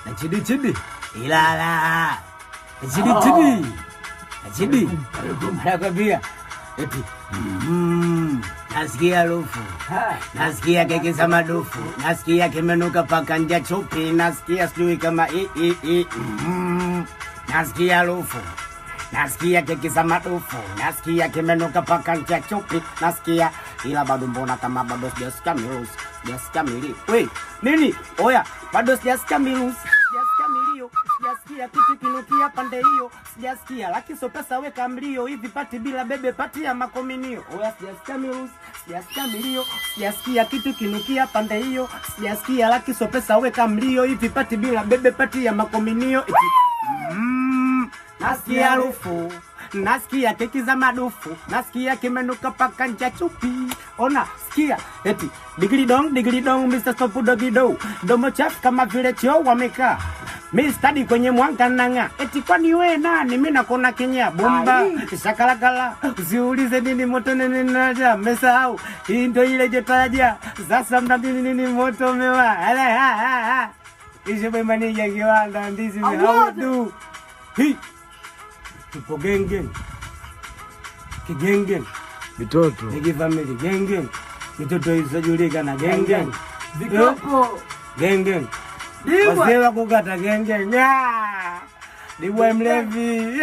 Na chidi ilala chidi nakwambia eti nasikia harufu, nasikia keki za madufu, nasikia kimenuka paka nje chupi, nasikia sijui kama nasikia harufu, nasikia keki za madufu, nasikia kimenuka paka nje chupi, nasikia ila bado mbona kama bado sijasikia mirusi, sijasikia mili. Wei, nini? Oya, bado sijasikia mirusi, sijasikia milio, sijasikia kitu kinukia pande hiyo, sijasikia laki so pesa weka mlio, hivi pati bila bebe pati ya makominio. Oya, sijasikia mirusi, sijasikia milio, sijasikia kitu kinukia pande hiyo, sijasikia laki so pesa weka mlio, hivi pati bila bebe pati ya makominio. Nasikia harufu, nasikia keki za madufu, nasikia kimenuka paka nje chupi. Ona, sikia, eti digiri dong, Mr. Stop Doggy Do. Domo chafu kama vile choo wamekaa. Mi study kwenye mwanga nanga. Eti kwani we nani? Mimi nakona Kenya bomba. Shakalakala, usiulize nini moto nini naja. Mesahau, hii ndio ile jotaja. Sasa mnabini nini moto mewa. Ishe bemani ya kiwanda ndizi mehaudu. Hii tupo geng kigenge mitoto niki family genge mitoto isajulika na genge vikopo genge wazee wa kukata genge dibwa mlevi